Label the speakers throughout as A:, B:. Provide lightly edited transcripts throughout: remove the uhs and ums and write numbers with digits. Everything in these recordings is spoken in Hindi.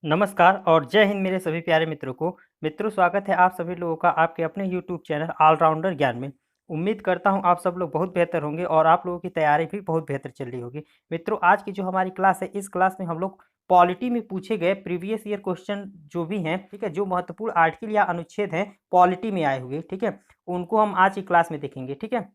A: नमस्कार और जय हिंद मेरे सभी प्यारे मित्रों को। मित्रों, स्वागत है आप सभी लोगों का आपके अपने यूट्यूब चैनल ऑलराउंडर ज्ञान में। उम्मीद करता हूं आप सब लोग बहुत बेहतर होंगे और आप लोगों की तैयारी भी बहुत बेहतर चल रही होगी। मित्रों, आज की जो हमारी क्लास है, इस क्लास में हम लोग पॉलिटी में पूछे गए प्रीवियस ईयर क्वेश्चन जो भी हैं, ठीक है, जो महत्वपूर्ण आर्टिकल या अनुच्छेद हैं पॉलिटी में आए हुए, ठीक है, उनको हम आज की क्लास में देखेंगे। ठीक है,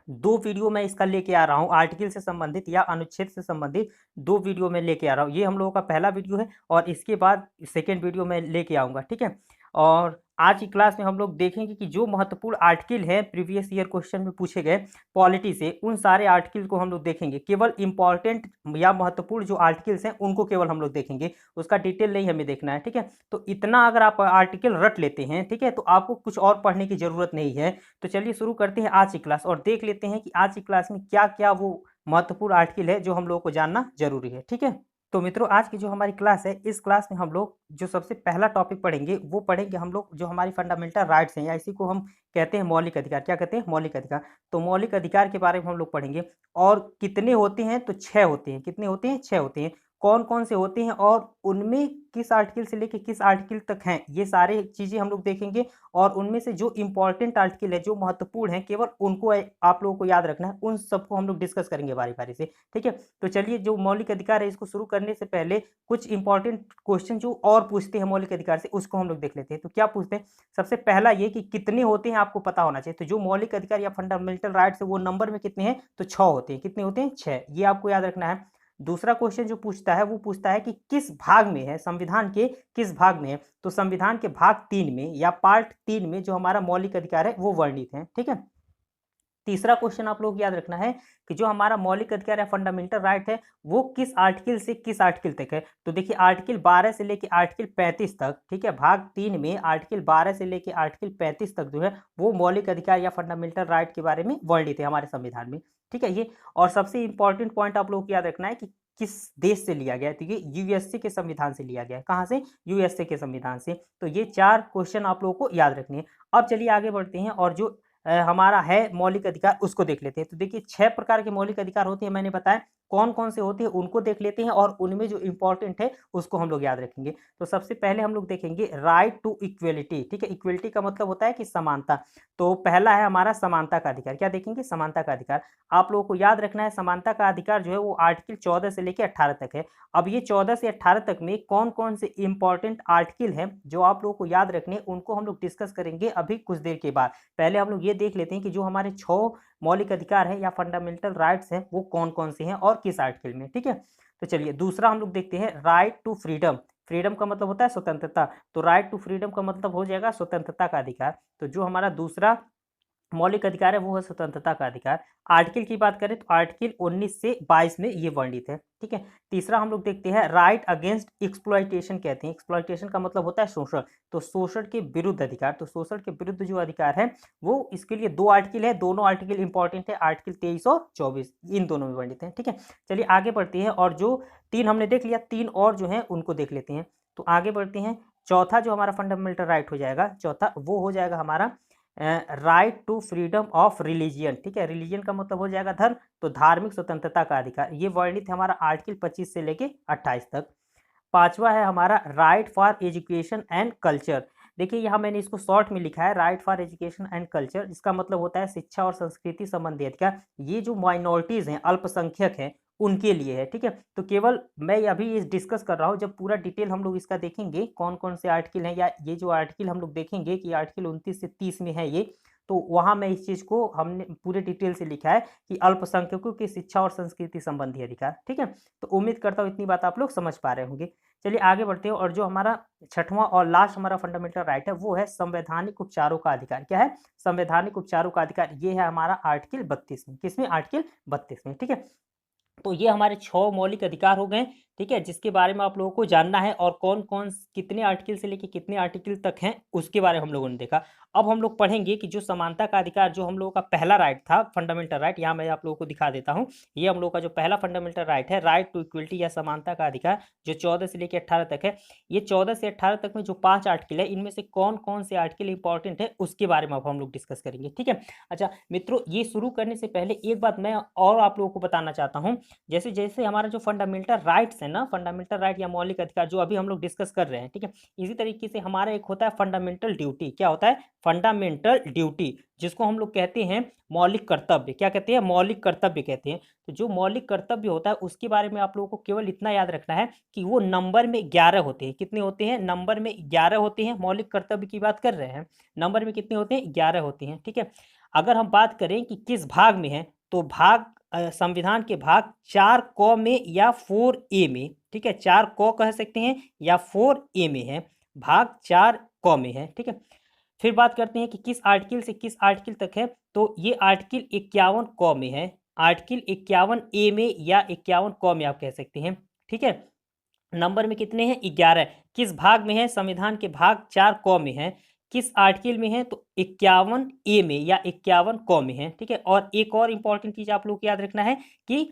A: दो वीडियो मैं इसका लेके आ रहा हूँ, आर्टिकल से संबंधित या अनुच्छेद से संबंधित दो वीडियो मैं लेके आ रहा हूँ। ये हम लोगों का पहला वीडियो है और इसके बाद सेकेंड वीडियो मैं लेके आऊँगा। ठीक है, और आज की क्लास में हम लोग देखेंगे कि जो महत्वपूर्ण आर्टिकल है प्रीवियस ईयर क्वेश्चन में पूछे गए पॉलिटी से, उन सारे आर्टिकल को हम लोग देखेंगे। केवल इंपॉर्टेंट या महत्वपूर्ण जो आर्टिकल्स हैं उनको केवल हम लोग देखेंगे, उसका डिटेल नहीं हमें देखना है। ठीक है, तो इतना अगर आप आर्टिकल रट लेते हैं, ठीक है, तो आपको कुछ और पढ़ने की जरूरत नहीं है। तो चलिए शुरू करते हैं आज की क्लास और देख लेते हैं कि आज की क्लास में क्या क्या वो महत्वपूर्ण आर्टिकल है जो हम लोगों को जानना जरूरी है। ठीक है, तो मित्रों, आज की जो हमारी क्लास है, इस क्लास में हम लोग जो सबसे पहला टॉपिक पढ़ेंगे वो पढ़ेंगे हम लोग जो हमारी फंडामेंटल राइट्स हैं, या इसी को हम कहते हैं मौलिक अधिकार। क्या कहते हैं? मौलिक अधिकार। तो मौलिक अधिकार के बारे में हम लोग पढ़ेंगे। और कितने होते हैं? तो 6 होते हैं। कितने होते हैं? 6 होते हैं। कौन कौन से होते हैं और उनमें किस आर्टिकल से लेकर किस आर्टिकल तक हैं, ये सारे चीजें हम लोग देखेंगे। और उनमें से जो इंपॉर्टेंट आर्टिकल है, जो महत्वपूर्ण है, केवल उनको आप लोगों को याद रखना है। उन सबको हम लोग डिस्कस करेंगे बारी बारी से। ठीक है, तो चलिए, जो मौलिक अधिकार है, इसको शुरू करने से पहले कुछ इंपॉर्टेंट क्वेश्चन जो और पूछते हैं मौलिक अधिकार से, उसको हम लोग देख लेते हैं। तो क्या पूछते हैं? सबसे पहला ये कि कितने होते हैं आपको पता होना चाहिए। तो जो मौलिक अधिकार या फंडामेंटल राइट्स है वो नंबर में कितने हैं? तो 6 होते हैं। कितने होते हैं? 6। ये आपको याद रखना है। दूसरा क्वेश्चन जो पूछता है वो पूछता है कि किस भाग में है, संविधान के किस भाग में है। तो संविधान के भाग 3 में या पार्ट 3 में जो हमारा मौलिक अधिकार है वो वर्णित है। ठीक है, तीसरा क्वेश्चन आप लोग याद रखना है कि जो हमारा मौलिक अधिकार या फंडामेंटल राइट है वो किस आर्टिकल से किस आर्टिकल तक है। तो देखिए, आर्टिकल 12 से लेके आर्टिकल 35 तक, ठीक है, भाग 3 में आर्टिकल 12 से लेके आर्टिकल 35 तक जो है वो मौलिक अधिकार या फंडामेंटल राइट के बारे में वर्णित है हमारे संविधान में। ठीक है, ये और सबसे इंपॉर्टेंट पॉइंट आप लोग को याद रखना है कि किस देश से लिया गया है। तो ये यूएसए के संविधान से लिया गया है। कहां से? यूएसए के संविधान से। तो ये 4 क्वेश्चन आप लोगों को याद रखने हैं। अब चलिए आगे बढ़ते हैं और जो हमारा है मौलिक अधिकार उसको देख लेते हैं। तो देखिए, 6 प्रकार के मौलिक अधिकार होते हैं, मैंने बताया कौन कौन से होते हैं उनको देख लेते हैं और उनमें जो इंपॉर्टेंट है उसको हम लोग याद रखेंगे। तो सबसे पहले हम लोग देखेंगे राइट टू इक्वलिटी। ठीक है, इक्वलिटी का मतलब होता है कि समानता। तो पहला है हमारा समानता का अधिकार। क्या देखेंगे? समानता का अधिकार। आप लोगों को याद रखना है, समानता का अधिकार जो है वो आर्टिकल 14 से लेकर 18 तक है। अब ये 14 से 18 तक में कौन कौन से इंपॉर्टेंट आर्टिकल हैं जो आप लोगों को याद रखने, उनको हम लोग डिस्कस करेंगे अभी कुछ देर के बाद। पहले हम लोग ये देख लेते हैं कि जो हमारे 6 मौलिक अधिकार है या फंडामेंटल राइट्स हैं वो कौन कौन से हैं और किस आर्टिकल में। ठीक है, तो चलिए दूसरा हम लोग देखते हैं राइट टू फ्रीडम। फ्रीडम का मतलब होता है स्वतंत्रता। तो राइट टू फ्रीडम का मतलब हो जाएगा स्वतंत्रता का अधिकार। तो जो हमारा दूसरा मौलिक अधिकार है वो है स्वतंत्रता का अधिकार। आर्टिकल की बात करें तो आर्टिकल 19 से 22 में ये वर्णित है। ठीक है, तीसरा हम लोग देखते हैं राइट अगेंस्ट एक्सप्लॉइटेशन। कहते हैं एक्सप्लॉइटेशन का मतलब होता है शोषण। तो शोषण के विरुद्ध अधिकार। तो शोषण के विरुद्ध जो अधिकार है वो, इसके लिए 2 आर्टिकल है, दोनों आर्टिकल इंपॉर्टेंट है, आर्टिकल 23 और 24, इन दोनों में वर्णित है। ठीक है, चलिए आगे बढ़ते हैं और जो 3 हमने देख लिया, 3 और जो है उनको देख लेते हैं। तो आगे बढ़ते हैं। चौथा जो हमारा फंडामेंटल राइट हो जाएगा, चौथा वो हो जाएगा हमारा right to freedom of religion. ठीक है, रिलीजियन का मतलब हो जाएगा धर्म। तो धार्मिक स्वतंत्रता का अधिकार, ये वर्णित है हमारा आर्टिकल 25 से लेके 28 तक। पांचवा है हमारा right for education and culture. देखिए, यहाँ मैंने इसको शॉर्ट में लिखा है right for education and culture. इसका मतलब होता है शिक्षा और संस्कृति संबंधी अधिकार। ये जो माइनॉरिटीज हैं, अल्पसंख्यक हैं, उनके लिए है। ठीक है, तो केवल मैं अभी इस डिस्कस कर रहा हूँ, जब पूरा डिटेल हम लोग इसका देखेंगे कौन कौन से आर्टिकल हैं, या ये जो आर्टिकल हम लोग देखेंगे कि आर्टिकल 29 से 30 में है ये, तो वहां मैं इस चीज को हमने पूरे डिटेल से लिखा है कि अल्पसंख्यकों की शिक्षा और संस्कृति संबंधी अधिकार। ठीक है, तो उम्मीद करता हूँ इतनी बात आप लोग समझ पा रहे होंगे। चलिए आगे बढ़ते हैं और जो हमारा छठवां और लास्ट हमारा फंडामेंटल राइट है वो है संवैधानिक उपचारों का अधिकार। क्या है? संवैधानिक उपचारों का अधिकार। ये है हमारा आर्टिकल 32 में। किसमें? आर्टिकल 32 में। ठीक है, तो ये हमारे 6 मौलिक अधिकार हो गए। ठीक है, जिसके बारे में आप लोगों को जानना है और कौन कौन कितने आर्टिकल से लेके कितने आर्टिकल तक हैं उसके बारे में हम लोगों ने देखा। अब हम लोग पढ़ेंगे कि जो समानता का अधिकार, जो हम लोगों का पहला राइट था, फंडामेंटल राइट, यहाँ मैं आप लोगों को दिखा देता हूँ। ये हम लोग का जो पहला फंडामेंटल राइट है, राइट टू इक्वलिटी या समानता का अधिकार, जो 14 से लेकर 18 तक है। ये 14 से 18 तक में जो 5 आर्टिकल है, इनमें से कौन कौन से आर्टिकल इंपॉर्टेंट है उसके बारे में अब हम लोग डिस्कस करेंगे, ठीक है। अच्छा मित्रों, ये शुरू करने से पहले एक बात मैं और आप लोगों को बताना चाहता हूँ। जैसे जैसे हमारा जो फंडामेंटल राइट्स है ना, फंडामेंटल राइट या मौलिक अधिकार जो अभी हम लोग डिस्कस कर रहे हैं, ठीक है, इसी तरीके से हमारा एक होता है फंडामेंटल ड्यूटी। क्या होता है? फंडामेंटल ड्यूटी, जिसको हम लोग कहते हैं मौलिक कर्तव्य। क्या कहते हैं? मौलिक कर्तव्य कहते हैं। तो जो मौलिक कर्तव्य होता है उसके बारे में आप लोगों को केवल इतना याद रखना है कि वो नंबर में 11 होते हैं। कितने होते हैं? नंबर में 11 होते हैं। मौलिक कर्तव्य की बात कर रहे हैं, नंबर में कितने होते हैं? 11 होते हैं, ठीक है। अगर हम बात करें कि किस भाग में है, तो भाग संविधान के भाग 4 क में या 4A में, ठीक है, 4 क कह सकते हैं या 4A में है, भाग 4 क में है, ठीक है। फिर बात करते हैं कि किस आर्टिकल से किस आर्टिकल तक है, तो ये आर्टिकल 51 क में है, आर्टिकल 51A में या 51 क में आप कह सकते हैं, ठीक है। नंबर में कितने हैं? 11। किस भाग में है? संविधान के भाग 4 क में है। किस आर्टिकल में है? तो 51A में या 51 क में है, ठीक है। और एक और इंपॉर्टेंट चीज आप लोग को याद रखना है कि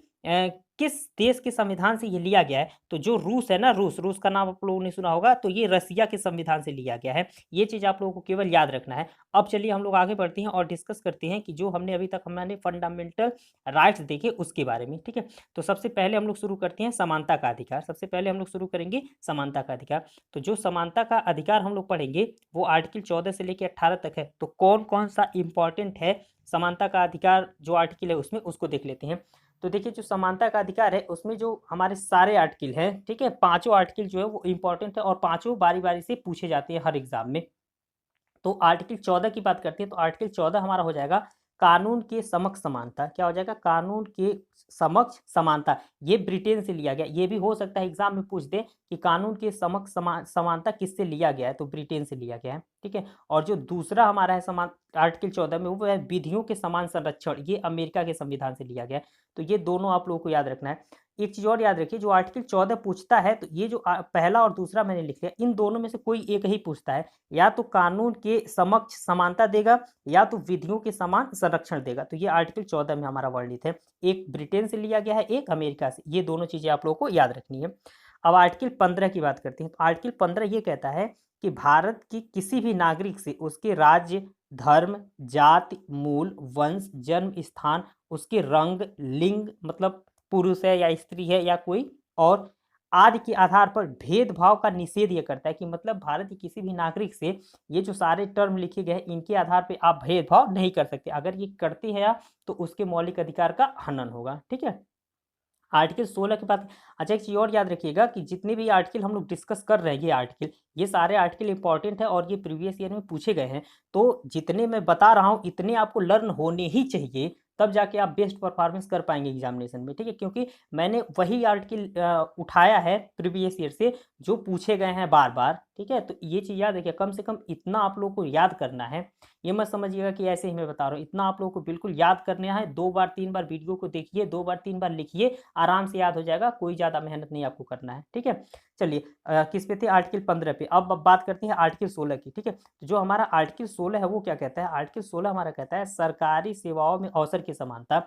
A: किस देश के संविधान से ये लिया गया है। तो जो रूस है ना, रूस, रूस का नाम आप लोगों ने सुना होगा, तो ये रसिया के संविधान से लिया गया है। ये चीज आप लोगों को केवल याद रखना है। अब चलिए हम लोग आगे बढ़ते हैं और डिस्कस करते हैं कि जो हमने अभी तक हमने फंडामेंटल राइट्स देखे उसके बारे में, ठीक है। तो सबसे पहले हम लोग शुरू करते हैं समानता का अधिकार। सबसे पहले हम लोग शुरू करेंगे समानता का अधिकार। तो जो समानता का अधिकार हम लोग पढ़ेंगे वो आर्टिकल 14 से लेकर 18 तक है। तो कौन कौन सा इंपॉर्टेंट है समानता का अधिकार जो आर्टिकल है उसमें, उसको देख लेते हैं। तो देखिए, जो समानता का अधिकार है उसमें जो हमारे सारे आर्टिकल हैं, ठीक है, पांचों आर्टिकल जो है वो इंपॉर्टेंट है और पांचों बारी बारी से पूछे जाते हैं हर एग्जाम में। तो आर्टिकल 14 की बात करते हैं, तो आर्टिकल 14 हमारा हो जाएगा कानून के समक्ष समानता। क्या हो जाएगा? कानून के समक्ष समानता। ये ब्रिटेन से लिया गया। ये भी हो सकता है एग्जाम में पूछ दे कि कानून के समक्ष समानता किससे लिया गया है, तो ब्रिटेन से लिया गया है, ठीक है। और जो दूसरा हमारा है समान आर्टिकल 14 में, वो है विधियों के समान संरक्षण। ये अमेरिका के संविधान से लिया गया है। तो ये दोनों आप लोगों को याद रखना है। एक चीज और याद रखिए, जो आर्टिकल 14 पूछता है, तो ये जो पहला और दूसरा मैंने लिख लिया, इन दोनों में से कोई एक ही पूछता है। या तो कानून के समक्ष समानता देगा या तो विधियों के समान संरक्षण देगा। तो ये आर्टिकल 14 में हमारा वर्णित है। एक ब्रिटेन से लिया गया है, एक अमेरिका से। ये दोनों चीजें आप लोगों को याद रखनी है। अब आर्टिकल 15 की बात करते हैं। तो आर्टिकल 15 ये कहता है कि भारत की किसी भी नागरिक से उसके राज्य, धर्म, जाति, मूल, वंश, जन्म स्थान, उसके रंग, लिंग, मतलब पुरुष है या स्त्री है या कोई और, आदि के आधार पर भेदभाव का निषेध ये करता है। कि मतलब भारत के किसी भी नागरिक से ये जो सारे टर्म लिखे गए हैं, इनके आधार पे आप भेदभाव नहीं कर सकते। अगर ये करते हैं आप, तो उसके मौलिक अधिकार का हनन होगा, ठीक है। आर्टिकल 16 के बाद, अच्छा एक चीज और याद रखिएगा कि जितने भी आर्टिकल हम लोग डिस्कस कर रहे हैं, ये आर्टिकल, ये सारे आर्टिकल इंपॉर्टेंट है और ये प्रीवियस ईयर में पूछे गए हैं। तो जितने मैं बता रहा हूँ इतने आपको लर्न होने ही चाहिए, तब जाके आप बेस्ट परफॉर्मेंस कर पाएंगे एग्जामिनेशन में, ठीक है। क्योंकि मैंने वही आर्टिकल उठाया है प्रीवियस ईयर से जो पूछे गए हैं बार बार, ठीक है। तो ये चीज़ याद रखिए, कम से कम इतना आप लोगों को याद करना है। ये मत समझिएगा कि ऐसे ही मैं बता रहा हूँ, इतना आप लोगों को बिल्कुल याद करना है। 2 बार 3 बार वीडियो को देखिए, 2 बार 3 बार लिखिए, आराम से याद हो जाएगा। कोई ज़्यादा मेहनत नहीं आपको करना है, ठीक है। चलिए किस पे थे? आर्टिकल 15 पे। अब बात करते हैं आर्टिकल 16 की, ठीक है। तो जो हमारा आर्टिकल 16 है वो क्या कहता है? आर्टिकल 16 हमारा कहता है सरकारी सेवाओं में अवसर की समानता।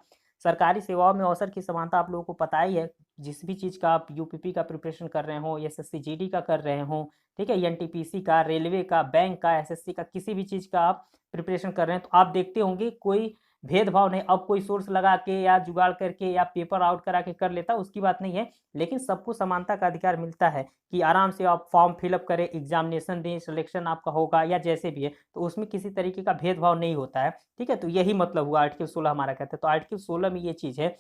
A: सरकारी सेवाओं में अवसर की समानता आप लोगों को पता ही है। जिस भी चीज़ का आप यूपीपी का प्रिपरेशन कर रहे हो, एसएससी जीडी का कर रहे हो, ठीक है, एनटीपीसी का, रेलवे का, बैंक का, एसएससी का, किसी भी चीज़ का आप प्रिपरेशन कर रहे हैं, तो आप देखते होंगे कोई भेदभाव नहीं। अब कोई सोर्स लगा के या जुगाड़ करके या पेपर आउट करा के कर लेता, उसकी बात नहीं है। लेकिन सबको समानता का अधिकार मिलता है कि आराम से आप फॉर्म फिलअप करें, एग्जामिनेशन दें, सिलेक्शन आपका होगा या जैसे भी है, तो उसमें किसी तरीके का भेदभाव नहीं होता है, ठीक है। तो यही मतलब हुआ आर्टिकल 16 हमारा कहता है। तो आर्टिकल 16 में ये चीज़ है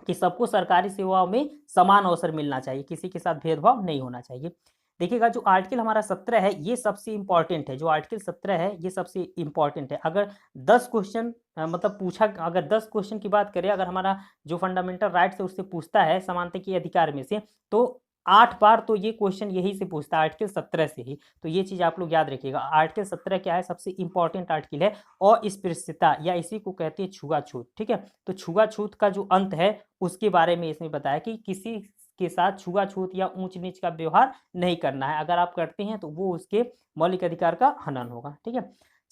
A: कि सबको सरकारी सेवाओं में समान अवसर मिलना चाहिए, किसी के साथ भेदभाव नहीं होना चाहिए। देखिएगा, जो आर्टिकल हमारा 17 है ये सबसे इंपॉर्टेंट है। जो आर्टिकल 17 है ये सबसे इंपॉर्टेंट है। अगर 10 क्वेश्चन मतलब पूछा, अगर 10 क्वेश्चन की बात करें, अगर हमारा जो फंडामेंटल राइट्स है उससे पूछता है समानता के अधिकार में से, तो 8 बार तो ये क्वेश्चन यही से पूछता है, आर्टिकल 17 से ही। तो ये चीज़ आप लोग याद रखिएगा। आर्टिकल 17 क्या है? सबसे इंपॉर्टेंट आर्टिकल है। अस्पृश्यता या इसी को कहते हैं छुआछूत, ठीक है। तो छुआछूत का जो अंत है उसके बारे में इसमें बताया कि किसी के साथ छुआछूत या ऊंच नीच का व्यवहार नहीं करना है। अगर आप करते हैं तो वो उसके मौलिक अधिकार का हनन होगा, ठीक है।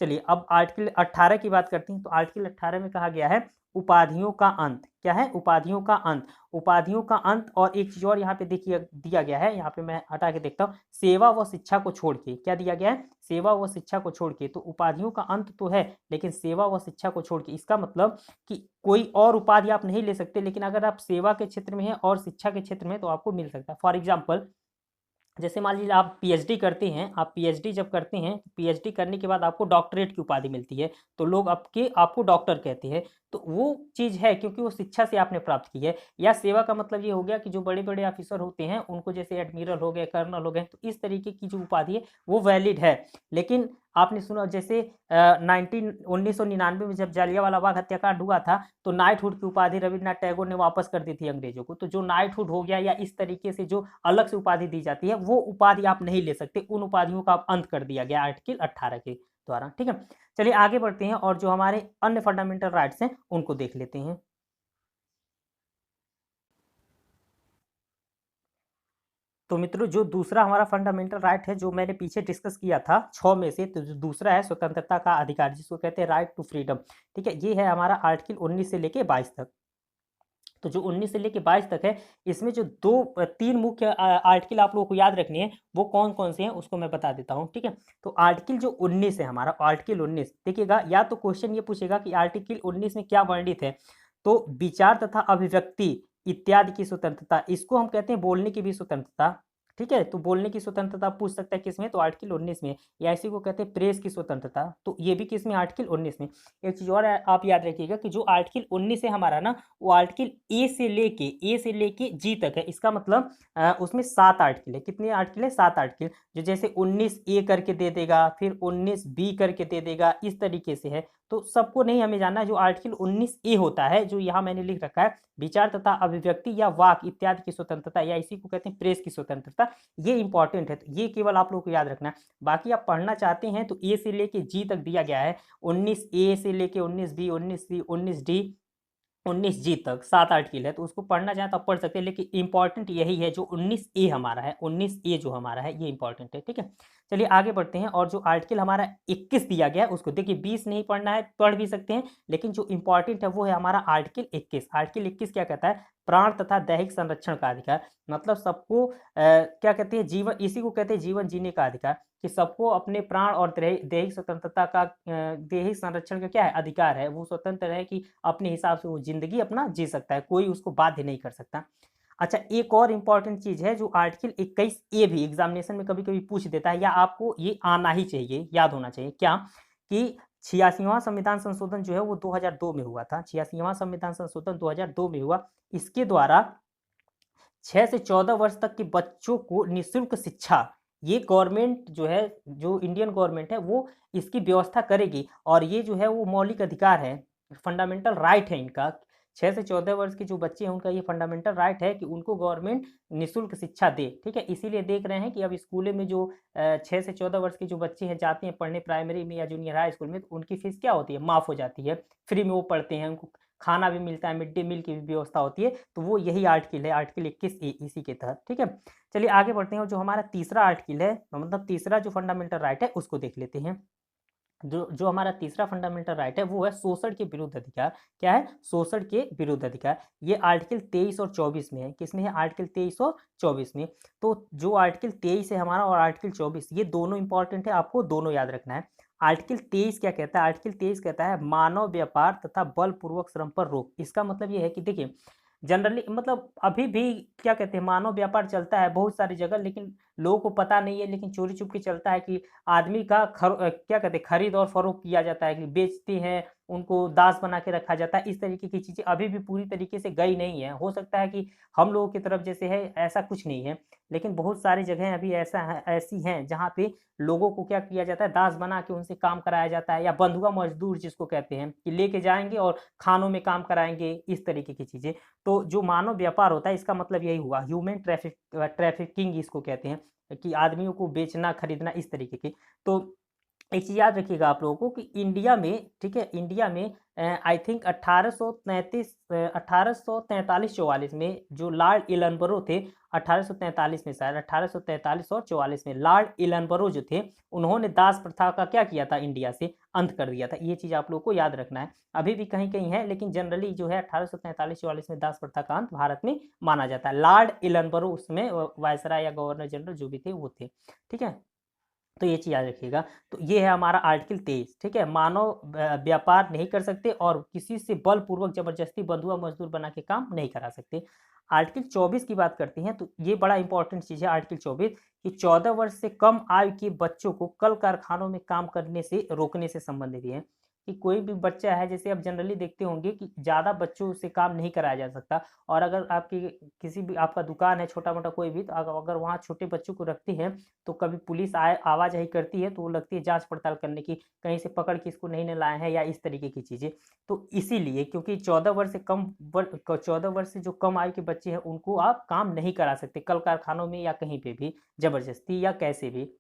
A: चलिए अब आर्टिकल 18 की बात करते हैं। तो आर्टिकल 18 में कहा गया है उपाधियों का अंत। क्या है? उपाधियों का अंत। उपाधियों का अंत और एक चीज और यहाँ पे देखिए दिया गया है, यहाँ पे मैं हटा के देखता हूँ, सेवा व शिक्षा को छोड़ के। क्या दिया गया है? सेवा व शिक्षा को छोड़ के। तो उपाधियों का अंत तो है, लेकिन सेवा व शिक्षा को छोड़ के। इसका मतलब कि कोई और उपाधि आप नहीं ले सकते, लेकिन अगर आप सेवा के क्षेत्र में हैं और शिक्षा के क्षेत्र में तो आपको मिल सकता है। फॉर एग्जाम्पल, जैसे मान लीजिए आप पीएचडी करते हैं, आप पीएचडी जब करते हैं, पीएचडी करने के बाद आपको डॉक्टरेट की उपाधि मिलती है, तो लोग आपको डॉक्टर कहते हैं। तो वो चीज़ है क्योंकि वो शिक्षा से आपने प्राप्त की है। या सेवा का मतलब ये हो गया कि जो बड़े-बड़े ऑफिसर होते हैं, उनको जैसे एडमिरल हो गए, कर्नल हो गए, तो इस तरीके की जो उपाधि है, वो वैलिड है। लेकिन आपने सुना जैसे 1999 में जब जालियांवाला बाग हत्याकांड हुआ था, तो नाइटहुड की उपाधि रविन्द्रनाथ टैगोर ने वापस कर दी थी अंग्रेजों को। तो जो नाइटहुड हो गया या इस तरीके से जो अलग से उपाधि दी जाती है, वो उपाधि आप नहीं ले सकते। उन उपाधियों का अंत कर दिया गया आर्टिकल 18 के द्वारा। ठीक है, चलिए आगे बढ़ते हैं और जो हमारे अन्य फंडामेंटल राइट्स हैं उनको देख लेते हैं। तो मित्रों, जो दूसरा हमारा फंडामेंटल राइट है, जो मैंने पीछे डिस्कस किया था 6 में से, तो जो दूसरा है स्वतंत्रता का अधिकार, जिसको कहते हैं राइट टू फ्रीडम। ठीक है, ये है हमारा आर्टिकल 19 से लेके 22 तक। तो जो 19 से लेके 22 तक है, इसमें जो तीन मुख्य आर्टिकल आप लोगों को याद रखने हैं, वो कौन कौन से हैं उसको मैं बता देता हूँ। ठीक है, तो आर्टिकल जो 19 है हमारा, आर्टिकल 19 देखिएगा, या तो क्वेश्चन ये पूछेगा कि आर्टिकल 19 में क्या वर्णित है। तो विचार तथा अभिव्यक्ति इत्यादि की स्वतंत्रता, इसको हम कहते हैं बोलने की भी स्वतंत्रता। ठीक है, तो बोलने की स्वतंत्रता पूछ सकता है किसमें, तो आर्टिकल 19 में। या इसी को कहते हैं प्रेस की स्वतंत्रता, तो ये भी किसमें, आर्टिकल 19 में। एक चीज और आप याद रखिएगा कि जो आर्टिकल 19 है हमारा ना, वो आर्टिकल ए से लेके जी तक है। इसका मतलब उसमें 7 आर्टिकल है। कितने आर्टिकल है? 7 आर्टिकल। जो जैसे 19 ए करके दे देगा, फिर 19 बी करके दे देगा, इस तरीके से है। तो सबको नहीं हमें जानना है। जो आर्टिकल 19 ए होता है, जो यहाँ मैंने लिख रखा है, विचार तथा अभिव्यक्ति या वाक इत्यादि की स्वतंत्रता, या इसी को कहते हैं प्रेस की स्वतंत्रता, ये इंपॉर्टेंट है। तो ये केवल आप लोगों को याद रखना है। बाकी आप पढ़ना चाहते हैं तो ए से लेके जी तक दिया गया है। 19 ए से लेके 19 बी, 19 सी, 19 डी, 19 जी तक 7 आर्टिकल है। तो उसको पढ़ना चाहें तो आप पढ़ सकते हैं, लेकिन इंपॉर्टेंट यही है जो 19 ए हमारा है। 19 ए जो हमारा है, ये इंपॉर्टेंट है। ठीक है, चलिए आगे बढ़ते हैं। और जो आर्टिकल हमारा 21 दिया गया है, उसको देखिए, 20 नहीं पढ़ना है, पढ़ भी सकते हैं, लेकिन जो इंपॉर्टेंट है वो है हमारा आर्टिकल 21। आर्टिकल 21 क्या कहता है? प्राण तथा दैहिक संरक्षण का अधिकार। मतलब सबको क्या कहते हैं, जीवन, इसी को कहते हैं जीवन जीने का अधिकार, कि सबको अपने प्राण और दैहिक स्वतंत्रता का, दैहिक संरक्षण का क्या है, अधिकार है। वो स्वतंत्र है कि अपने हिसाब से वो जिंदगी अपना जी सकता है, कोई उसको बाध्य नहीं कर सकता। अच्छा, एक और इंपॉर्टेंट चीज है, जो आर्टिकल 21 ए भी एग्जामिनेशन में कभी कभी पूछ देता है, या आपको ये आना ही चाहिए, याद होना चाहिए। क्या? कि 86वां संविधान संशोधन जो है वो 2002 में हुआ था। 86वां संविधान संशोधन 2002 में हुआ। इसके द्वारा 6 से 14 वर्ष तक के बच्चों को निःशुल्क शिक्षा, ये गवर्नमेंट जो है, जो इंडियन गवर्नमेंट है, वो इसकी व्यवस्था करेगी। और ये जो है वो मौलिक अधिकार है, फंडामेंटल राइट है इनका। 6 से 14 वर्ष के जो बच्चे हैं, उनका ये फंडामेंटल राइट है कि उनको गवर्नमेंट निःशुल्क शिक्षा दे। ठीक है, इसीलिए देख रहे हैं कि अब स्कूलों में जो 6 से 14 वर्ष के जो बच्चे हैं, जाते हैं पढ़ने प्राइमरी में या जूनियर हाई स्कूल में, तो उनकी फीस क्या होती है? माफ़ हो जाती है। फ्री में वो पढ़ते हैं, उनको खाना भी मिलता है, मिड डे मील की भी व्यवस्था होती है। तो वो यही आर्टिकल है, आर्टिकल 21 ए, इसी के तहत। ठीक है, चलिए आगे बढ़ते हैं। और जो हमारा तीसरा आर्टिकल है, मतलब तीसरा जो फंडामेंटल राइट है, उसको देख लेते हैं। जो जो हमारा तीसरा फंडामेंटल राइट है, वो है शोषण के विरुद्ध अधिकार। क्या है? शोषण के विरुद्ध अधिकार। ये आर्टिकल 23 और 24 में है। किसमें है? आर्टिकल 23 और 24 में। तो जो आर्टिकल 23 है हमारा और आर्टिकल 24, ये दोनों इंपॉर्टेंट है, आपको दोनों याद रखना है। आर्टिकल 23 क्या कहता है? आर्टिकल 23 कहता है मानव व्यापार तथा बलपूर्वक श्रम पर रोक। इसका मतलब ये है कि देखिए, जनरली मतलब अभी भी क्या कहते हैं, मानव व्यापार चलता है बहुत सारी जगह, लेकिन लोगों को पता नहीं है, लेकिन चोरी चुपके चलता है कि आदमी का क्या कहते हैं, खरीद और फरोख्त किया जाता है, कि बेचते हैं, उनको दास बना के रखा जाता है। इस तरीके की चीज़ें अभी भी पूरी तरीके से गई नहीं है। हो सकता है कि हम लोगों की तरफ जैसे है ऐसा कुछ नहीं है, लेकिन बहुत सारी जगहें अभी ऐसी हैं जहाँ पे लोगों को क्या किया जाता है, दास बना के उनसे काम कराया जाता है, या बंधुआ मजदूर जिसको कहते हैं, कि लेके जाएंगे और खानों में काम कराएंगे, इस तरीके की चीज़ें। तो जो मानव व्यापार होता है, इसका मतलब यही हुआ, ह्यूमन ट्रैफिकिंग इसको कहते हैं, कि आदमियों को बेचना खरीदना, इस तरीके की। तो एक चीज़ याद रखिएगा आप लोगों को कि इंडिया में, ठीक है, इंडिया में आई थिंक 1843-44 में जो लॉर्ड इलनबरो थे, 1843 में, शायद 1843 और 44 में लॉर्ड इलनबरो जो थे, उन्होंने दास प्रथा का क्या किया था, इंडिया से अंत कर दिया था। ये चीज़ आप लोगों को याद रखना है। अभी भी कहीं कहीं है, लेकिन जनरली जो है 1843-44 में दास प्रथा का अंत भारत में माना जाता है। लॉर्ड इलनबरो उसमें वायसराय या गवर्नर जनरल जो भी थे वो थे, ठीक है। तो ये चीज़ याद रखिएगा। तो ये है हमारा आर्टिकल 23, ठीक है। मानव व्यापार नहीं कर सकते और किसी से बलपूर्वक जबरदस्ती बंधुआ मजदूर बना के काम नहीं करा सकते। आर्टिकल 24 की बात करते हैं तो ये बड़ा इंपॉर्टेंट चीज़ है आर्टिकल 24, कि 14 वर्ष से कम आयु के बच्चों को कल कारखानों में काम करने से रोकने से संबंधित है। कि कोई भी बच्चा है, जैसे आप जनरली देखते होंगे कि ज़्यादा बच्चों से काम नहीं कराया जा सकता। और अगर आपकी किसी भी आपका दुकान है छोटा मोटा कोई भी, तो अगर वहाँ छोटे बच्चों को रखते हैं तो कभी पुलिस आवाजाही करती है तो वो लगती है जांच पड़ताल करने की, कहीं से पकड़ के इसको नहीं न लाए हैं या इस तरीके की चीज़ें। तो इसीलिए, क्योंकि 14 वर्ष से जो कम आयु के बच्चे हैं उनको आप काम नहीं करा सकते कल कारखानों में या कहीं पे भी जबरदस्ती या कैसे भी।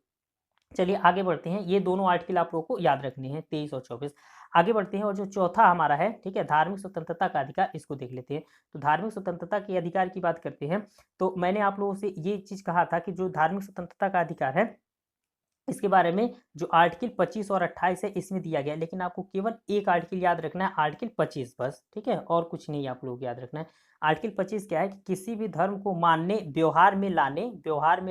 A: चलिए आगे बढ़ते हैं। ये दोनों आर्टिकल आप लोगों को याद रखने हैं, 23 और 24। आगे बढ़ते हैं और जो चौथा हमारा है, ठीक है, धार्मिक स्वतंत्रता का अधिकार, इसको देख लेते हैं। तो धार्मिक स्वतंत्रता के अधिकार की बात करते हैं। तो मैंने आप लोगों से ये चीज़ कहा था कि जो धार्मिक स्वतंत्रता का अधिकार है, इसके बारे में जो आर्टिकल 25 और 28 है इसमें दिया गया है, लेकिन आपको केवल एक आर्टिकल याद रखना है, आर्टिकल 25 बस, ठीक है, और कुछ नहीं आप लोग याद रखना है। आर्टिकल 25 क्या है कि किसी भी धर्म को मानने, व्यवहार में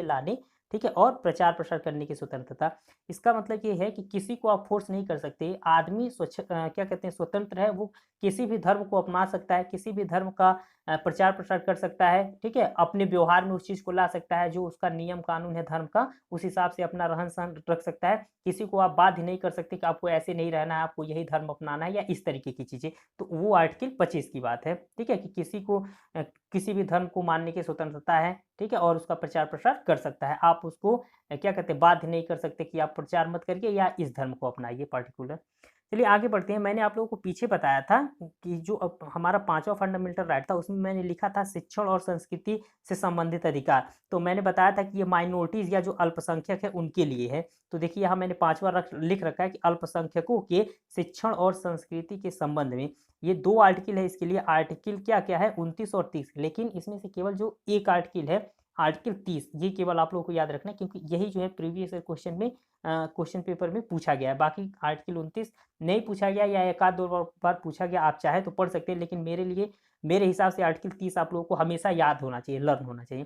A: लाने, ठीक है, और प्रचार प्रसार करने की स्वतंत्रता। इसका मतलब ये है कि किसी को आप फोर्स नहीं कर सकते। आदमी क्या कहते हैं, स्वतंत्र है, वो किसी भी धर्म को अपना सकता है, किसी भी धर्म का प्रचार प्रसार कर सकता है, ठीक है, अपने व्यवहार में उस चीज़ को ला सकता है जो उसका नियम कानून है धर्म का, उस हिसाब से अपना रहन सहन रख सकता है। किसी को आप बाध्य नहीं कर सकते कि आपको ऐसे नहीं रहना है, आपको यही धर्म अपनाना है या इस तरीके की चीज़ें। तो वो आर्टिकल 25 की बात है, ठीक है, कि किसी को किसी भी धर्म को मानने की स्वतंत्रता है, ठीक है, और उसका प्रचार प्रसार कर सकता है। आप उसको क्या कहते हैं, बाध्य नहीं कर सकते कि आप प्रचार मत करिए या इस धर्म को अपनाइए पर्टिकुलर। चलिए आगे बढ़ते हैं। मैंने आप लोगों को पीछे बताया था कि जो हमारा 5वां फंडामेंटल राइट था उसमें मैंने लिखा था शिक्षण और संस्कृति से संबंधित अधिकार। तो मैंने बताया था कि ये माइनॉरिटीज़ या जो अल्पसंख्यक है उनके लिए है। तो देखिए यहाँ मैंने 5वां लिख रखा है कि अल्पसंख्यकों के शिक्षण और संस्कृति के संबंध में। ये 2 आर्टिकल है इसके लिए। आर्टिकल क्या-क्या है, 29 और 30, लेकिन इसमें से केवल जो एक आर्टिकल है, आर्टिकल 30, ये केवल आप लोगों को याद रखना है क्योंकि यही जो है प्रीवियस ईयर क्वेश्चन में क्वेश्चन पेपर में पूछा गया है। बाकी आर्टिकल 29 नहीं पूछा गया या एक आध दो बार पूछा गया, आप चाहे तो पढ़ सकते हैं, लेकिन मेरे हिसाब से आर्टिकल 30 आप लोगों को हमेशा याद होना चाहिए, लर्न होना चाहिए।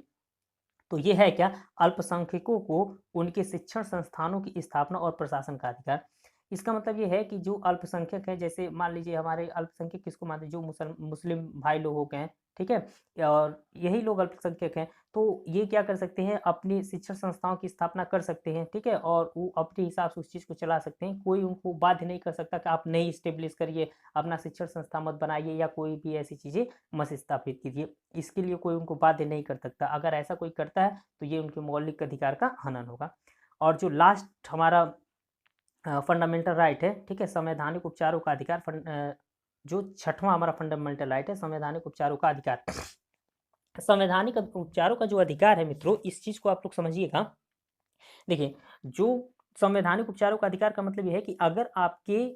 A: तो ये है क्या, अल्पसंख्यकों को उनके शिक्षण संस्थानों की स्थापना और प्रशासन का अधिकार। इसका मतलब ये है कि जो अल्पसंख्यक है, जैसे मान लीजिए हमारे अल्पसंख्यक किसको मानते हैं, जो मुस्लिम भाई लोग हो गए, ठीक है, और यही लोग अल्पसंख्यक हैं। तो ये क्या कर सकते हैं, अपनी शिक्षण संस्थाओं की स्थापना कर सकते हैं, ठीक है, और वो अपने हिसाब से उस चीज़ को चला सकते हैं। कोई उनको बाध्य नहीं कर सकता कि आप नहीं स्टेब्लिश करिए, अपना शिक्षण संस्था मत बनाइए या कोई भी ऐसी चीज़ें मत स्थापित कीजिए। इसके लिए कोई उनको बाध्य नहीं कर सकता। अगर ऐसा कोई करता है तो ये उनके मौलिक अधिकार का हनन होगा। और जो लास्ट हमारा फंडामेंटल राइट है, ठीक है, संवैधानिक उपचारों का अधिकार, जो 6वां हमारा फंडामेंटल राइट है, संवैधानिक उपचारों का अधिकार। संवैधानिक उपचारों का जो अधिकार है मित्रों, इस चीज़ को आप लोग समझिएगा। देखिए, जो संवैधानिक उपचारों का अधिकार का मतलब ये है कि अगर आपके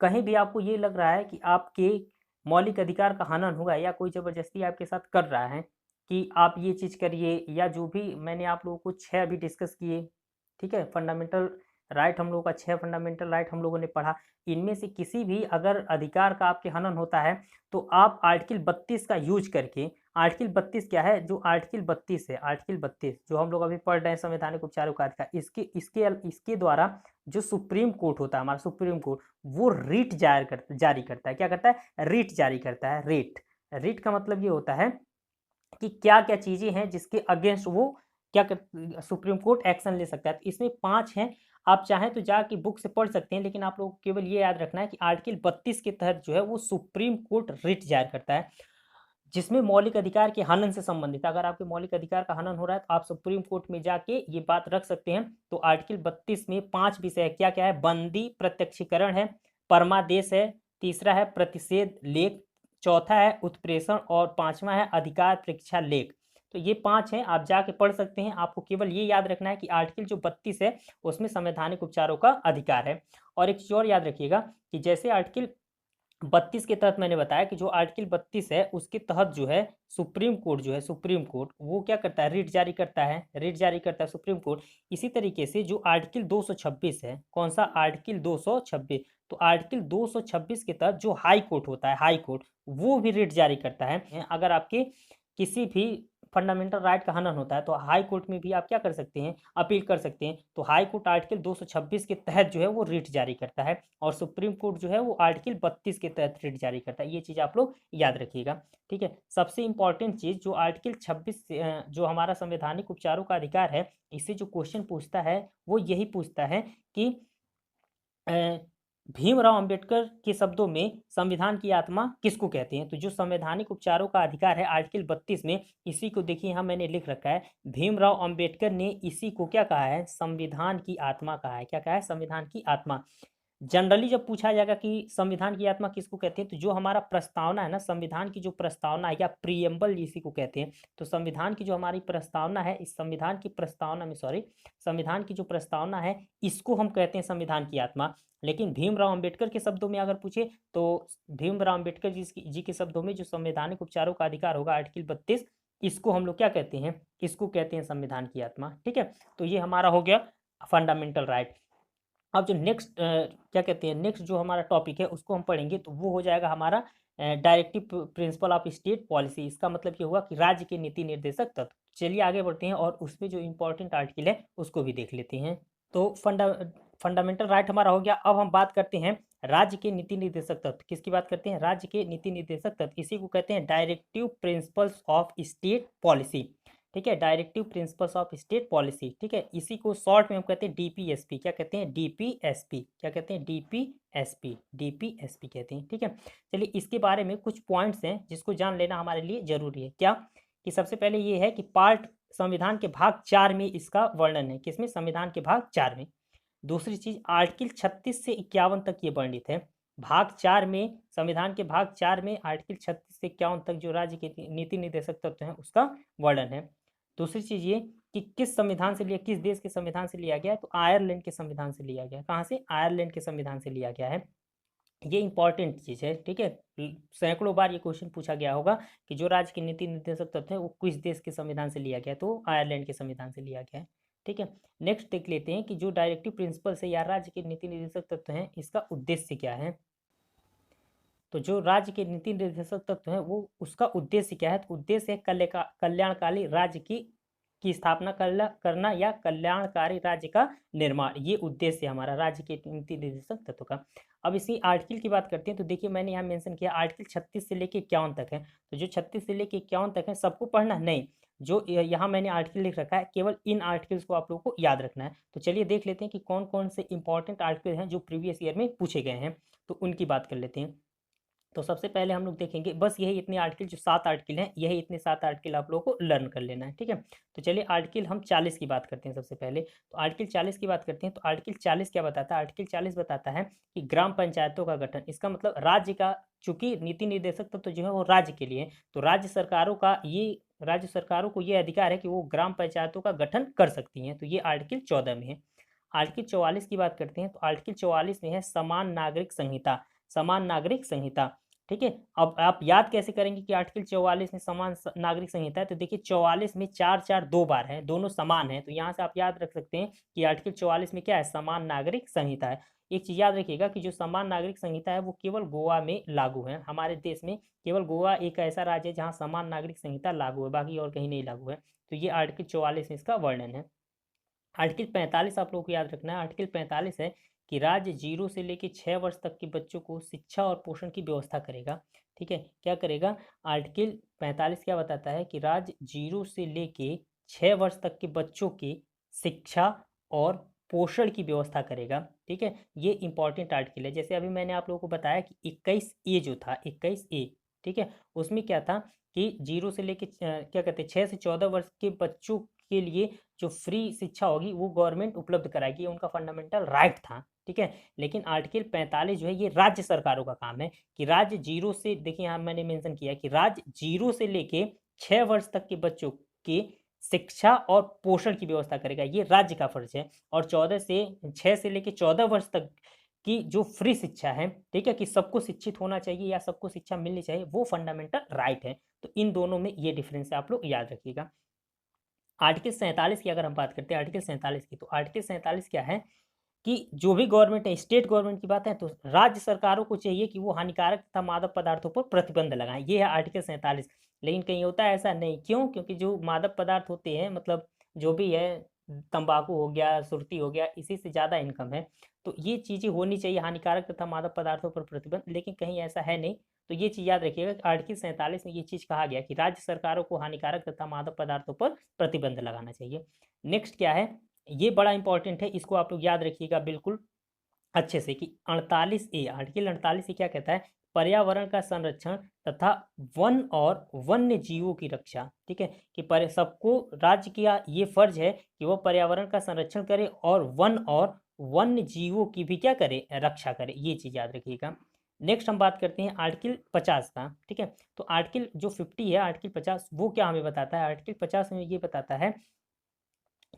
A: कहीं भी आपको ये लग रहा है कि आपके मौलिक अधिकार का हनन हुआ है या कोई ज़बरदस्ती आपके साथ कर रहा है कि आप ये चीज़ करिए, या जो भी मैंने आप लोगों को 6 अभी डिस्कस किए, ठीक है, फंडामेंटल राइट हम लोगों का 6 फंडामेंटल राइट हम लोगों ने पढ़ा। इनमें से किसी भी अगर अधिकार का आपके हनन होता है तो आप आर्टिकल 32 का यूज करके, आर्टिकल 32 क्या है, जो आर्टिकल 32 है, आर्टिकल 32 जो हम लोग अभी पढ़ रहे हैं संवैधानिक उपचारों का अधिकार, इसके द्वारा जो सुप्रीम कोर्ट होता है, हमारा सुप्रीम कोर्ट, वो रिट जारी करता है। क्या करता है, रिट जारी करता है। रिट का मतलब ये होता है कि क्या-क्या चीज़ें हैं जिसके अगेंस्ट वो क्या कर सुप्रीम कोर्ट एक्शन ले सकता है। तो इसमें 5 हैं, आप चाहें तो जाके बुक से पढ़ सकते हैं, लेकिन आप लोगों को केवल ये याद रखना है कि आर्टिकल 32 के तहत जो है वो सुप्रीम कोर्ट रिट जारी करता है, जिसमें मौलिक अधिकार के हनन से संबंधित है। अगर आपके मौलिक अधिकार का हनन हो रहा है तो आप सुप्रीम कोर्ट में जाके ये बात रख सकते हैं। तो आर्टिकल 32 में 5 विषय है, क्या-क्या है, बंदी प्रत्यक्षीकरण है, परमादेश है, तीसरा है प्रतिषेध लेख, चौथा है उत्प्रेषण और 5वां है अधिकार परीक्षा लेख। तो ये 5 हैं, आप जाके पढ़ सकते हैं। आपको केवल ये याद रखना है कि आर्टिकल जो 32 है उसमें संवैधानिक उपचारों का अधिकार है। और एक चीज़ और याद रखिएगा कि जैसे आर्टिकल 32 के तहत मैंने बताया कि जो आर्टिकल 32 है उसके तहत जो है सुप्रीम कोर्ट जो है, सुप्रीम कोर्ट वो क्या करता है, रिट जारी करता है, रिट जारी करता है सुप्रीम कोर्ट। इसी तरीके से जो आर्टिकल 226 है, कौन सा आर्टिकल 226, तो आर्टिकल 226 के तहत जो हाई कोर्ट होता है, हाई कोर्ट वो भी रिट जारी करता है। अगर आपके किसी भी फंडामेंटल राइट का हनन होता है तो हाई कोर्ट में भी आप क्या कर सकते हैं, अपील कर सकते हैं। तो हाई कोर्ट आर्टिकल 226 के तहत जो है वो रिट जारी करता है और सुप्रीम कोर्ट जो है वो आर्टिकल 32 के तहत रिट जारी करता है। ये चीज़ आप लोग याद रखिएगा, ठीक है। सबसे इंपॉर्टेंट चीज़ जो आर्टिकल 26 जो हमारा संवैधानिक उपचारों का अधिकार है, इससे जो क्वेश्चन पूछता है वो यही पूछता है कि भीमराव अंबेडकर के शब्दों में संविधान की आत्मा किसको कहते हैं। तो जो संवैधानिक उपचारों का अधिकार है आर्टिकल 32 में, इसी को देखिए यहाँ मैंने लिख रखा है, भीमराव अंबेडकर ने इसी को क्या कहा है, संविधान की आत्मा कहा है। क्या कहा है, संविधान की आत्मा। जनरली जब पूछा जाएगा कि संविधान की आत्मा किसको कहते हैं, तो जो हमारा प्रस्तावना है ना, संविधान की जो प्रस्तावना है या प्रीएम्बल इसी को कहते हैं, तो संविधान की जो हमारी प्रस्तावना है, इस संविधान की प्रस्तावना में संविधान की जो प्रस्तावना है इसको हम कहते हैं संविधान की आत्मा। लेकिन भीमराव अंबेडकर के शब्दों में अगर पूछे तो भीमराव अंबेडकर जी के शब्दों में जो संवैधानिक उपचारों का अधिकार होगा आर्टिकल 32, इसको हम लोग क्या कहते हैं, इसको कहते हैं संविधान की आत्मा, ठीक है। तो ये हमारा हो गया फंडामेंटल राइट। अब जो नेक्स्ट क्या कहते हैं, नेक्स्ट जो हमारा टॉपिक है उसको हम पढ़ेंगे तो वो हो जाएगा हमारा directive principle of state policy. इसका मतलब ये हुआ कि राज्य के नीति निर्देशक तत्व। चलिए आगे बढ़ते हैं और उसमें जो इंपॉर्टेंट आर्टिकल है उसको भी देख लेते हैं। तो फंडामेंटल राइट हमारा हो गया। अब हम बात करते हैं राज्य के नीति निर्देशक तत्व। किसकी बात करते हैं, राज्य के नीति निर्देशक तत्व। इसी को कहते हैं directive principles of state policy, ठीक है, directive principles of state policy, ठीक है। इसी को शॉर्ट में हम कहते हैं डीपीएसपी। क्या कहते हैं, डीपीएसपी। क्या कहते हैं, डीपीएसपी, डीपीएसपी कहते हैं, ठीक है। चलिए इसके बारे में कुछ पॉइंट्स हैं जिसको जान लेना हमारे लिए जरूरी है। क्या कि सबसे पहले ये है कि पार्ट संविधान के भाग 4 में इसका वर्णन है। किसमें, संविधान के भाग 4 में। दूसरी चीज आर्टिकल 36 से 51 तक ये वर्णित है। भाग 4 में, संविधान के भाग 4 में आर्टिकल 36 से 51 तक जो राज्य के नीति निर्देशक तत्व हैं उसका वर्णन है। दूसरी चीज ये कि किस संविधान से लिया, किस देश के संविधान से लिया गया है, तो आयरलैंड के संविधान से लिया गया है। कहाँ से, आयरलैंड के संविधान से लिया गया है। ये इंपॉर्टेंट चीज है, ठीक है। सैकड़ों बार ये क्वेश्चन पूछा गया होगा कि जो राज्य के नीति निर्देशक तत्व है वो किस देश के संविधान से लिया गया है, तो आयरलैंड के संविधान से लिया गया है, ठीक है। नेक्स्ट देख लेते हैं कि जो डायरेक्टिव प्रिंसिपल है या राज्य के नीति निर्देशक तत्व हैं इसका उद्देश्य क्या है। तो जो राज्य के नीति निर्देशक तत्व है वो उसका उद्देश्य क्या है, तो उद्देश्य है कल्याणकारी राज्य की स्थापना करना या कल्याणकारी राज्य का निर्माण। ये उद्देश्य है हमारा राज्य के नीति निर्देशक तत्व का। अब इसी आर्टिकल की बात करते हैं तो देखिए मैंने यहाँ मेंशन किया आर्टिकल 36 से लेके 51 तक है। तो जो 36 से लेके 51 तक है सबको पढ़ना नहीं, जो यहाँ मैंने आर्टिकल लिख रखा है केवल इन आर्टिकल्स को आप लोगों को याद रखना है। तो चलिए देख लेते हैं कि कौन कौन से इंपॉर्टेंट आर्टिकल हैं जो प्रीवियस ईयर में पूछे गए हैं, तो उनकी बात कर लेते हैं। तो सबसे पहले हम लोग देखेंगे, बस यही इतने आर्टिकल, जो 7 आर्टिकल हैं यही इतने 7 आर्टिकल आप लोगों को लर्न कर लेना है, ठीक है। तो चलिए आर्टिकल हम 40 की बात करते हैं सबसे पहले। तो आर्टिकल 40 की बात करते हैं तो आर्टिकल 40 क्या बताता है, आर्टिकल 40 बताता है कि ग्राम पंचायतों का गठन। इसका मतलब राज्य का, चूंकि नीति निर्देशक तो जो है वो राज्य के लिए, तो राज्य सरकारों को ये अधिकार है कि वो ग्राम पंचायतों का गठन कर सकती हैं। तो ये आर्टिकल 14 में है। आर्टिकल 44 की बात करते हैं तो आर्टिकल 44 में है समान नागरिक संहिता, समान नागरिक संहिता, ठीक है। अब आप याद कैसे करेंगे कि आर्टिकल 44 में समान नागरिक संहिता है, तो देखिए 44 में 4 4 2 बार है, दोनों समान है, तो यहाँ से आप याद रख सकते हैं कि आर्टिकल 44 में क्या है, समान नागरिक संहिता है। एक चीज याद रखिएगा कि जो समान नागरिक संहिता है वो केवल गोवा में लागू है। हमारे देश में केवल गोवा एक ऐसा राज्य है जहाँ समान नागरिक संहिता लागू है, बाकी और कहीं नहीं लागू है। तो ये आर्टिकल 44 में इसका वर्णन है। आर्टिकल 45 आप लोगों को याद रखना है। आर्टिकल 45 है कि राज्य 0 से लेकर 6 वर्ष तक के बच्चों को शिक्षा और पोषण की व्यवस्था करेगा, ठीक है। क्या करेगा, आर्टिकल 45 क्या बताता है कि राज्य 0 से लेके 6 वर्ष तक के बच्चों की शिक्षा और पोषण की व्यवस्था करेगा, ठीक है। ये इंपॉर्टेंट आर्टिकल है। जैसे अभी मैंने आप लोगों को बताया कि 21A जो था, 21A, ठीक है, उसमें क्या था कि 0 से लेके क्या कहते हैं 6 से 14 वर्ष के बच्चों के लिए जो फ्री शिक्षा होगी वो गवर्नमेंट उपलब्ध कराएगी, उनका फंडामेंटल राइट था, ठीक है। लेकिन आर्टिकल 45 जो है ये राज्य सरकारों का काम है कि राज्य 0 से, देखिए यहाँ मैंने मेंशन किया कि राज्य 0 से लेके 6 वर्ष तक के बच्चों के शिक्षा और पोषण की व्यवस्था करेगा, ये राज्य का फर्ज है। और 6 से लेकर 14 वर्ष तक की जो फ्री शिक्षा है, ठीक है, कि सबको शिक्षित होना चाहिए या सबको शिक्षा मिलनी चाहिए, वो फंडामेंटल राइट है। तो इन दोनों में ये डिफरेंस है, आप लोग याद रखिएगा। आर्टिकल 47 की अगर हम बात करते हैं, आर्टिकल 47 की, तो आर्टिकल 47 क्या है कि जो भी गवर्नमेंट है, स्टेट गवर्नमेंट की बात है, तो राज्य सरकारों को चाहिए कि वो हानिकारक तथा मादक पदार्थों पर प्रतिबंध लगाएं। ये है आर्टिकल 47। लेकिन कहीं होता है ऐसा नहीं, क्यों? क्योंकि जो मादक पदार्थ होते हैं, मतलब जो भी है, तंबाकू हो गया, सुर्ती हो गया, इसी से ज़्यादा इनकम है। तो ये चीज़ें होनी चाहिए, हानिकारक तथा मादक पदार्थों पर प्रतिबंध, लेकिन कहीं ऐसा है नहीं। तो ये चीज़ याद रखिएगा कि आर्टिकल 47 में ये चीज़ कहा गया कि राज्य सरकारों को हानिकारक तथा मादक पदार्थों पर प्रतिबंध लगाना चाहिए। नेक्स्ट क्या है, ये बड़ा इंपॉर्टेंट है, इसको आप लोग याद रखिएगा बिल्कुल अच्छे से, कि 48A, आर्टिकल 48 क्या कहता है, पर्यावरण का संरक्षण तथा वन और वन्य जीवों की रक्षा। ठीक है, कि पर सबको राज्य का ये फर्ज है कि वो पर्यावरण का संरक्षण करे और वन और वन्य जीवों की भी क्या करे, रक्षा करे। ये चीज़ याद रखिएगा। नेक्स्ट हम बात करते हैं आर्टिकल 50 का। ठीक है, तो आर्टिकल जो 50 है, आर्टिकल 50 वो क्या हमें बताता है? आर्टिकल 50 में ये बताता है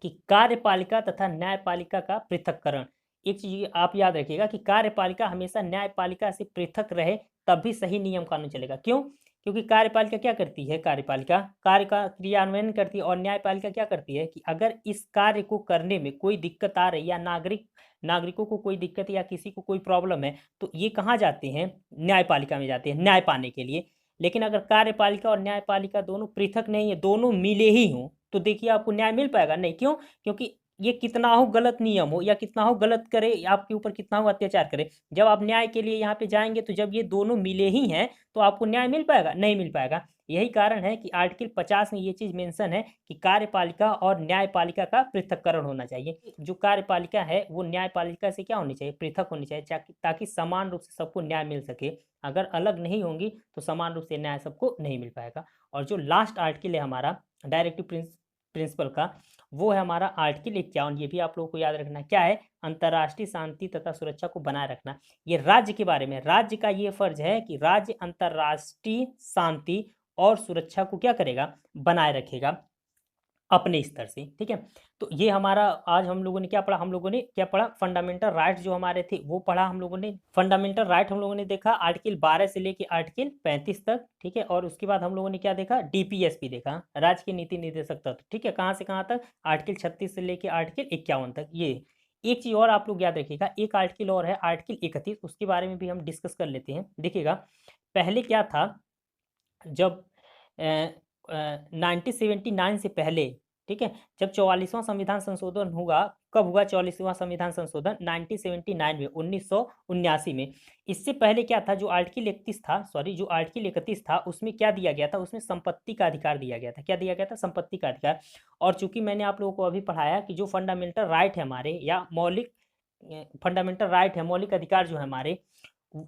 A: कि कार्यपालिका तथा न्यायपालिका का पृथक्करण। एक चीज आप याद रखिएगा कि कार्यपालिका हमेशा न्यायपालिका से पृथक रहे, तब भी सही नियम कानून चलेगा। क्यों? क्योंकि कार्यपालिका क्या करती है, कार्यपालिका कार्य का क्रियान्वयन करती है, और न्यायपालिका क्या करती है कि अगर इस कार्य को करने में कोई दिक्कत आ रही, या नागरिकों को कोई दिक्कत या किसी को कोई प्रॉब्लम है, तो ये कहाँ जाते हैं? न्यायपालिका में जाते हैं न्याय पाने के लिए। लेकिन अगर कार्यपालिका और न्यायपालिका दोनों पृथक नहीं है, दोनों मिले ही हों, तो देखिए आपको न्याय मिल पाएगा नहीं। क्यों? क्योंकि ये कितना हो गलत नियम हो या कितना हो गलत करे, आपके ऊपर कितना हो अत्याचार करे, जब आप न्याय के लिए यहाँ पे जाएंगे, तो जब ये दोनों मिले ही हैं, तो आपको न्याय मिल पाएगा? नहीं मिल पाएगा। यही कारण है कि आर्टिकल 50 में ये चीज मेंशन है कि कार्यपालिका और न्यायपालिका का पृथक्करण होना चाहिए। जो कार्यपालिका है वो न्यायपालिका से क्या होनी चाहिए? पृथक होनी चाहिए, ताकि समान रूप से सबको न्याय मिल सके। अगर अलग नहीं होंगी तो समान रूप से न्याय सबको नहीं मिल पाएगा। और जो लास्ट आर्टिकल है हमारा डायरेक्टिव प्रिंसिपल का, वो है हमारा आर्टिकल 51। ये भी आप लोगों को याद रखना है। क्या है? अंतर्राष्ट्रीय शांति तथा सुरक्षा को बनाए रखना। ये राज्य के बारे में, राज्य का ये फर्ज है कि राज्य अंतर्राष्ट्रीय शांति और सुरक्षा को क्या करेगा? बनाए रखेगा अपने स्तर से। ठीक है, तो ये हमारा आज हम लोगों ने क्या पढ़ा? हम लोगों ने क्या पढ़ा? फंडामेंटल राइट जो हमारे थे वो पढ़ा हम लोगों ने। फंडामेंटल राइट हम लोगों ने देखा आर्टिकल 12 से लेके आर्टिकल 35 तक। ठीक है, और उसके बाद हम लोगों ने क्या देखा? डीपीएसपी देखा, राज्य के नीति निर्देशक तत्व। ठीक है, कहाँ से कहाँ तक? आर्टिकल 36 से लेके आर्टिकल 51 तक। ये एक चीज और आप लोग याद रखिएगा, एक आर्टिकल और है आर्टिकल 31, उसके बारे में भी हम डिस्कस कर लेते हैं। देखिएगा, पहले क्या था, जब 1979 से पहले, ठीक है, जब 44वां संविधान संशोधन हुआ, कब हुआ 44वां संविधान संशोधन? 1979 में, 1979 में। इससे पहले क्या था? जो आर्टिकल 31 था, सॉरी, जो आर्टिकल 31 था, उसमें क्या दिया गया था? उसमें संपत्ति का अधिकार दिया गया था। क्या दिया गया था? संपत्ति का अधिकार। और चूंकि मैंने आप लोगों को अभी पढ़ाया कि जो फंडामेंटल राइट है हमारे, या मौलिक फंडामेंटल राइट है, मौलिक अधिकार जो है हमारे,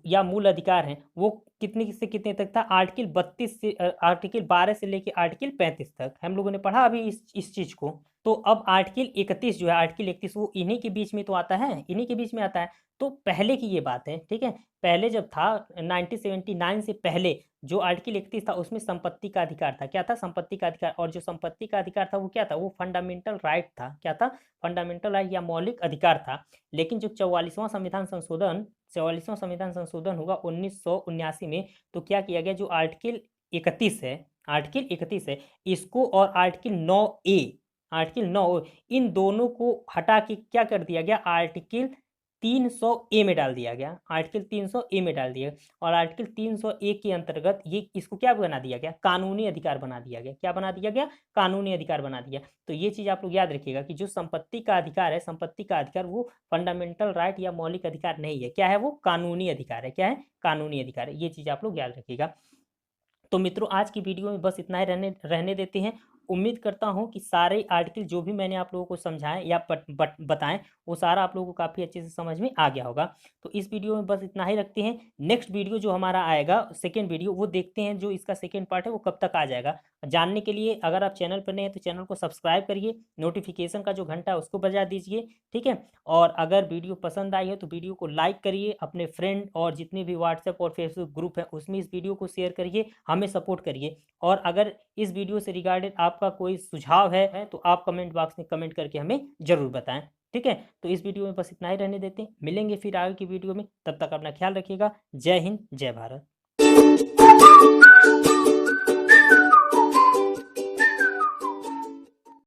A: या मूल अधिकार हैं, वो कितने से कितने तक था? आर्टिकल 32 से आर्टिकल 12 से लेके आर्टिकल 35 तक हम लोगों ने पढ़ा अभी इस चीज को। तो अब आर्टिकल 31 जो है, आर्टिकल 31 वो इन्हीं के बीच में तो आता है, इन्हीं के बीच में आता है। तो पहले की ये बात है, ठीक है, पहले जब था 1979 से पहले, जो आर्टिकल 31 था उसमें संपत्ति का अधिकार था। क्या था? संपत्ति का अधिकार। और जो संपत्ति का अधिकार था वो क्या था? वो फंडामेंटल राइट था। क्या था? फंडामेंटल राइट या मौलिक अधिकार था। लेकिन जो 44वां संविधान संशोधन होगा 1979 में, तो क्या किया गया? जो आर्टिकल 31 है, आर्टिकल 31 है, इसको और आर्टिकल 9 इन दोनों को हटा के क्या कर दिया गया? आर्टिकल 300A में डाल दिया गया। आर्टिकल 300A में डाल दिया गया। और आर्टिकल 300A के अंतर्गत ये इसको क्या बना दिया गया? कानूनी अधिकार बना दिया गया। क्या बना दिया गया? कानूनी अधिकार बना दिया। तो ये चीज आप लोग याद रखिएगा कि जो संपत्ति का अधिकार है, संपत्ति का अधिकार वो फंडामेंटल राइट या मौलिक अधिकार नहीं है। क्या है? वो कानूनी अधिकार है। क्या है? कानूनी अधिकार है। ये चीज आप लोग याद रखिएगा। तो मित्रों, आज की वीडियो में बस इतना ही रहने देते हैं। उम्मीद करता हूं कि सारे आर्टिकल जो भी मैंने आप लोगों को समझाएं या बताएं, वो सारा आप लोगों को काफ़ी अच्छे से समझ में आ गया होगा। तो इस वीडियो में बस इतना ही रखते हैं। नेक्स्ट वीडियो जो हमारा आएगा, सेकेंड वीडियो, वो देखते हैं जो इसका सेकेंड पार्ट है वो कब तक आ जाएगा। जानने के लिए अगर आप चैनल पर नए हैं तो चैनल को सब्सक्राइब करिए, नोटिफिकेशन का जो घंटा है उसको बजा दीजिए। ठीक है, और अगर वीडियो पसंद आई है तो वीडियो को लाइक करिए, अपने फ्रेंड और जितने भी व्हाट्सएप और फेसबुक ग्रुप है उसमें इस वीडियो को शेयर करिए, हमें सपोर्ट करिए। और अगर इस वीडियो से रिगार्डेड आप आपका कोई सुझाव है तो आप कमेंट बॉक्स में कमेंट करके हमें ज़रूर बताएँ। ठीक है? तो इस वीडियो में बस इतना ही रहने देते हैं। मिलेंगे फिर आगे की वीडियो में, तब तक अपना ख्याल रखिएगा। जय हिंद, जय भारत।